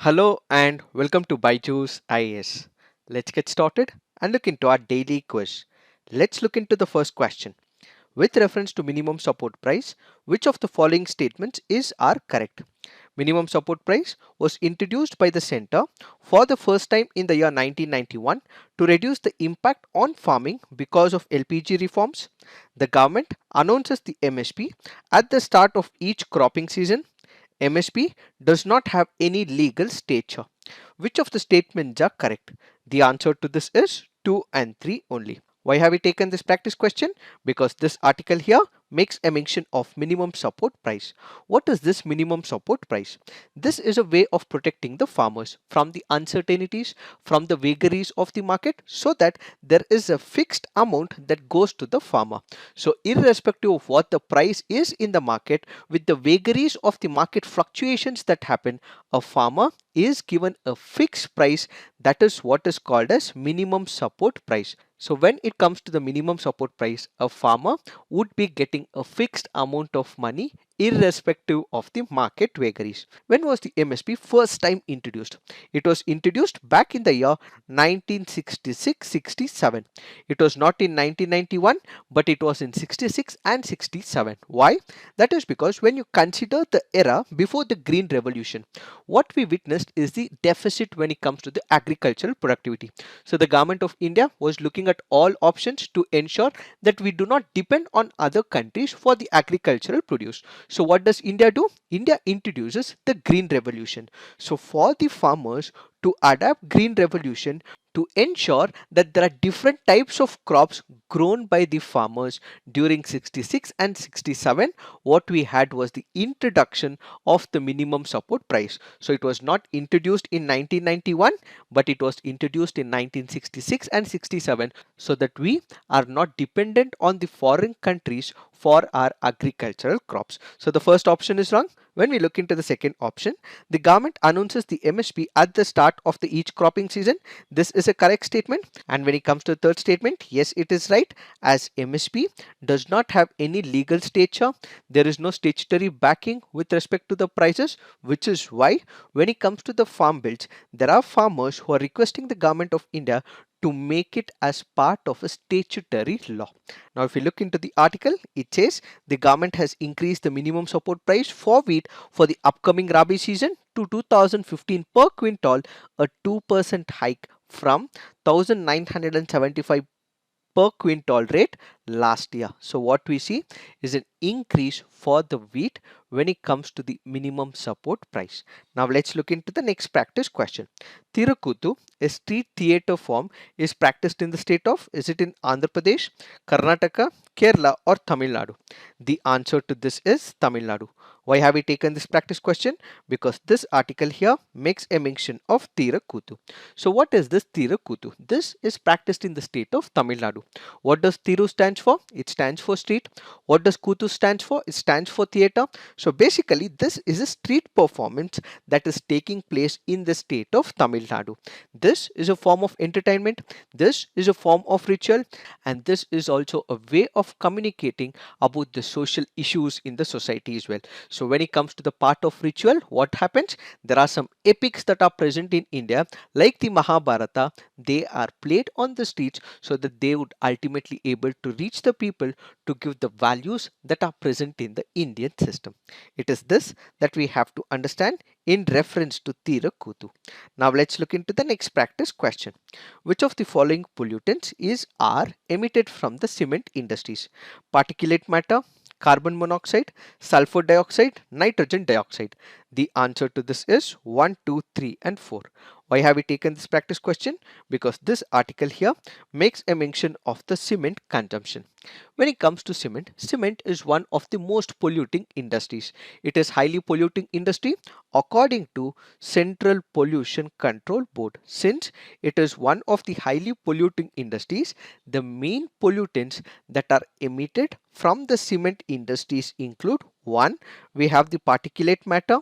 Hello and welcome to BYJU'S IAS. Let's get started and look into our daily quiz. Let's look into the first question. With reference to minimum support price, which of the following statements are correct? Minimum support price was introduced by the center for the first time in the year 1991 to reduce the impact on farming because of LPG reforms. The government announces the MSP at the start of each cropping season. MSP does not have any legal stature. Which of the statements are correct? The answer to this is 2 and 3 only. Why have we taken this practice question? Because this article here makes a mention of minimum support price. What is this minimum support price? This is a way of protecting the farmers from the uncertainties, from the vagaries of the market, so that there is a fixed amount that goes to the farmer. So irrespective of what the price is in the market, with the vagaries of the market fluctuations that happen, a farmer is given a fixed price. That is what is called as minimum support price. So when it comes to the minimum support price, a farmer would be getting a fixed amount of money irrespective of the market vagaries. When was the MSP first time introduced? It was introduced back in the year 1966-67. It was not in 1991, but it was in 66 and 67. Why? That is because when you consider the era before the Green Revolution, what we witnessed is the deficit when it comes to the agricultural productivity. So the government of India was looking at all options to ensure that we do not depend on other countries for the agricultural produce. So what does India do? India introduces the Green Revolution. So for the farmers to adapt Green Revolution, to ensure that there are different types of crops grown by the farmers during 66 and 67, what we had was the introduction of the minimum support price. So it was not introduced in 1991, but it was introduced in 1966 and 67, so that we are not dependent on the foreign countries for our agricultural crops. So the first option is wrong. When we look into the second option, the government announces the MSP at the start of the each cropping season. This is a correct statement. And when it comes to the third statement, yes, it is right, as MSP does not have any legal stature. There is no statutory backing with respect to the prices, which is why when it comes to the farm bills, there are farmers who are requesting the government of India to make it as part of a statutory law. Now, if you look into the article, it says the government has increased the minimum support price for wheat for the upcoming Rabi season to 2015 per quintal, a 2% hike from 1975 per quintal rate last year. So what we see is an increase for the wheat when it comes to the minimum support price. Now let's look into the next practice question. Therukoothu, a street theatre form, is practiced in the state of, is it in Andhra Pradesh, Karnataka, Kerala or Tamil Nadu? The answer to this is Tamil Nadu. Why have we taken this practice question? Because this article here makes a mention of Therukoothu. So what is this Therukoothu? This is practiced in the state of Tamil Nadu. What does Thiru stands for? It stands for street. What does Kuthu stands for? It stands for theatre. So basically this is a street performance that is taking place in the state of Tamil Nadu. This is a form of entertainment. This is a form of ritual, and this is also a way of communicating about the social issues in the society as well. So when it comes to the part of ritual, what happens? There are some epics that are present in India, like the Mahabharata. They are played on the streets so that they would ultimately able to reach the people to give the values that are present in the Indian system. It is this that we have to understand in reference to Therukoothu. Now let's look into the next practice question. Which of the following pollutants are emitted from the cement industries? Particulate matter, carbon monoxide, sulfur dioxide, nitrogen dioxide. The answer to this is 1, 2, 3 and 4. Why have we taken this practice question? Because this article here makes a mention of the cement consumption. When it comes to cement, cement is one of the most polluting industries. It is highly polluting industry according to Central Pollution Control Board. Since it is one of the highly polluting industries, the main pollutants that are emitted from the cement industries include: 1. We have the particulate matter,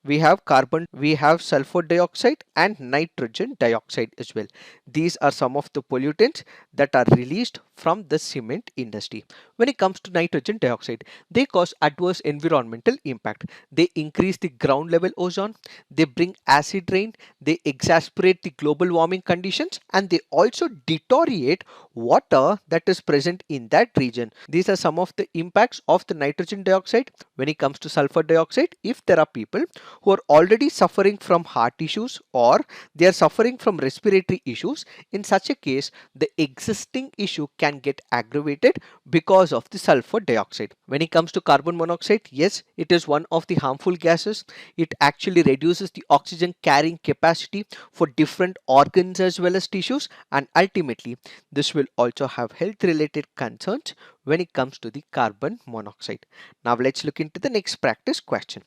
we have carbon, we have sulfur dioxide and nitrogen dioxide as well. These are some of the pollutants that are released from the cement industry. When it comes to nitrogen dioxide, they cause adverse environmental impact. They increase the ground level ozone, they bring acid rain, they exacerbate the global warming conditions, and they also deteriorate water that is present in that region. These are some of the impacts of the nitrogen dioxide. When it comes to sulfur dioxide, if there are people who are already suffering from heart issues or they are suffering from respiratory issues, in such a case the existing issue can get aggravated because of the sulfur dioxide. When it comes to carbon monoxide, yes, it is one of the harmful gases. It actually reduces the oxygen carrying capacity for different organs as well as tissues, and ultimately this will also have health related concerns when it comes to the carbon monoxide. Now let's look into the next practice question.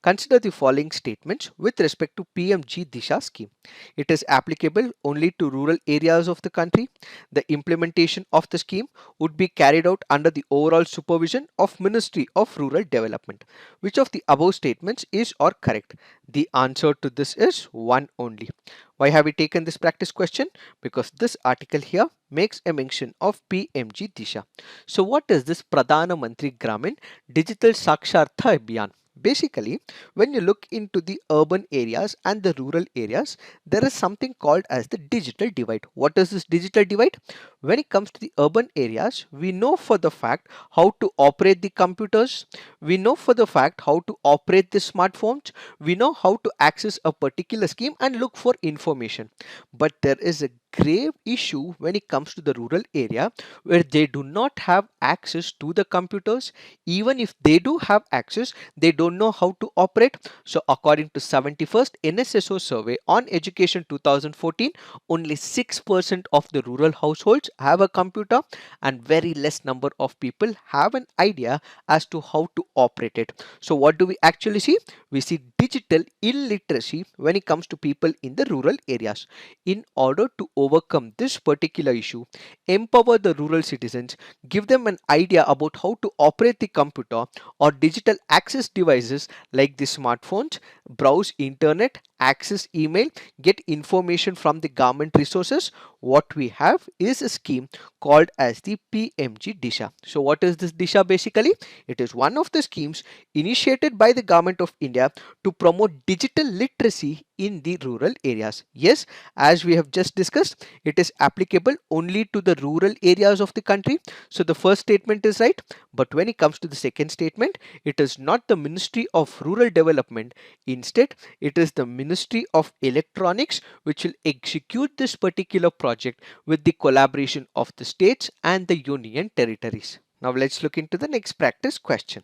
Consider the following statements with respect to PMGDISHA scheme. It is applicable only to rural areas of the country. The implementation of the scheme would be carried out under the overall supervision of Ministry of Rural Development. Which of the above statements is or correct? The answer to this is one only. Why have we taken this practice question? Because this article here makes a mention of PMGDISHA. So what is this Pradhana Mantri Gramin Digital Sakshartha Abhiyan? Basically, when you look into the urban areas and the rural areas, there is something called as the digital divide. What is this digital divide? When it comes to the urban areas, we know for the fact how to operate the computers, we know for the fact how to operate the smartphones, we know how to access a particular scheme and look for information. But there is a grave issue when it comes to the rural area where they do not have access to the computers. Even if they do have access, they don't know how to operate. So according to 71st NSSO survey on education 2014, only 6% of the rural households have a computer and very less number of people have an idea as to how to operate it. So what do we actually see? We see digital illiteracy when it comes to people in the rural areas. In order to overcome this particular issue, empower the rural citizens, give them an idea about how to operate the computer or digital access devices like the smartphones, browse internet, access email, get information from the government resources. What we have is a scheme called as the PMGDISHA. So what is this DISHA basically? It is one of the schemes initiated by the government of India to promote digital literacy in the rural areas. Yes, as we have just discussed, it is applicable only to the rural areas of the country. So the first statement is right. But when it comes to the second statement, it is not the Ministry of Rural Development. Instead, it is the Ministry of Electronics which will execute this particular project with the collaboration of the states and the union territories. Now let's look into the next practice question.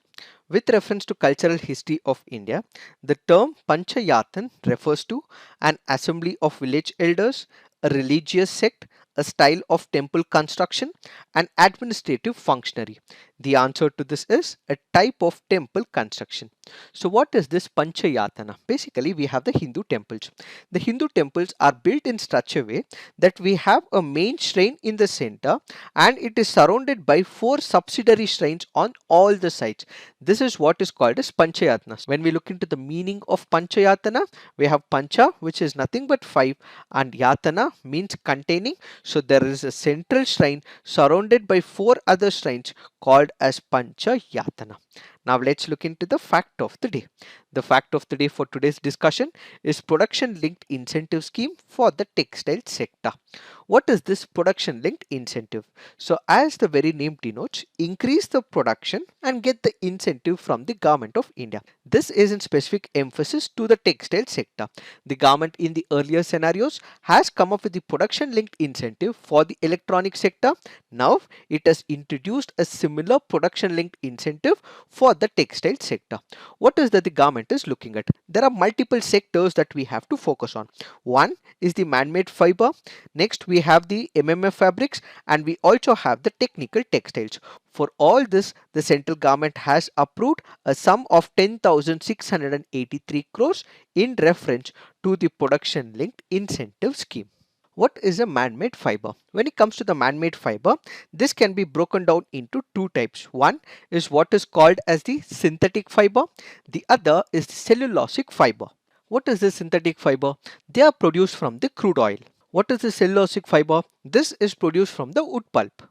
With reference to cultural history of India, the term Panchayatan refers to an assembly of village elders, a religious sect, a style of temple construction, an administrative functionary. The answer to this is a type of temple construction. So what is this Panchayatana? Basically, we have the Hindu temples. The Hindu temples are built in such a way that we have a main shrine in the center and it is surrounded by 4 subsidiary shrines on all the sides. This is what is called as Panchayatana. When we look into the meaning of Panchayatana, we have Pancha, which is nothing but 5, and Yatana means containing. So there is a central shrine surrounded by 4 other shrines called as Panchayatana. Now let's look into the fact of the day. The fact of the day for today's discussion is production linked incentive scheme for the textile sector. What is this production linked incentive? So as the very name denotes, increase the production and get the incentive from the government of India. This is in specific emphasis to the textile sector. The government in the earlier scenarios has come up with the production linked incentive for the electronic sector. Now it has introduced a similar production linked incentive for the textile sector. What is that the government is looking at? There are multiple sectors that we have to focus on. One is the man-made fiber. Next we have the MMF fabrics, and we also have the technical textiles. For all this, the central government has approved a sum of 10,683 crores in reference to the production linked incentive scheme. What is a man-made fiber? When it comes to the man-made fiber, this can be broken down into 2 types. One is what is called as the synthetic fiber. The other is the cellulosic fiber. What is the synthetic fiber? They are produced from the crude oil. What is the cellulosic fiber? This is produced from the wood pulp.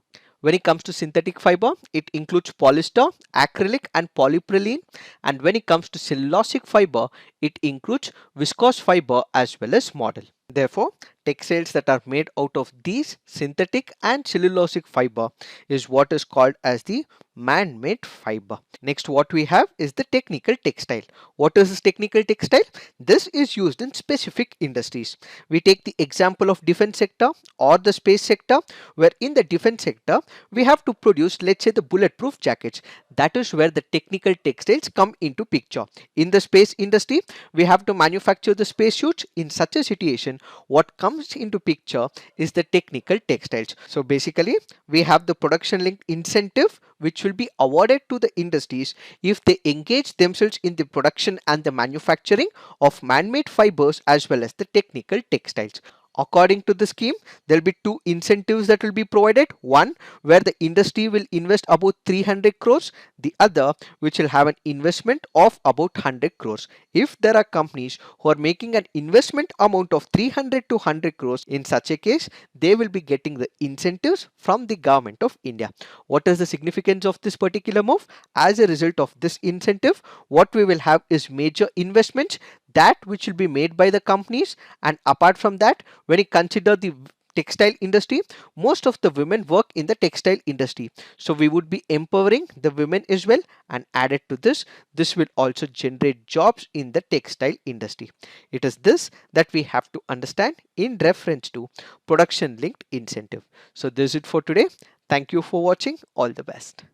When it comes to synthetic fiber, it includes polyester, acrylic and polypropylene. And when it comes to cellulosic fiber, it includes viscose fiber as well as modal. Therefore, textiles that are made out of these synthetic and cellulosic fiber is what is called as the man-made fiber. Next, what we have is the technical textile. What is this technical textile? This is used in specific industries. We take the example of defense sector or the space sector, where in the defense sector we have to produce, let's say, the bulletproof jackets. That is where the technical textiles come into picture. In the space industry, we have to manufacture the spacesuits. In such a situation, what comes into picture is the technical textiles. So basically, we have the production linked incentive which will be awarded to the industries if they engage themselves in the production and the manufacturing of man-made fibers as well as the technical textiles. According to the scheme, there will be two incentives that will be provided. One, where the industry will invest about 300 crores. The other, which will have an investment of about 100 crores. If there are companies who are making an investment amount of 300 to 100 crores, in such a case, they will be getting the incentives from the government of India. What is the significance of this particular move? As a result of this incentive, what we will have is major investments that which will be made by the companies. And apart from that, when you consider the textile industry, most of the women work in the textile industry, so we would be empowering the women as well. And added to this, this will also generate jobs in the textile industry. It is this that we have to understand in reference to production linked incentive. So this is it for today. Thank you for watching. All the best.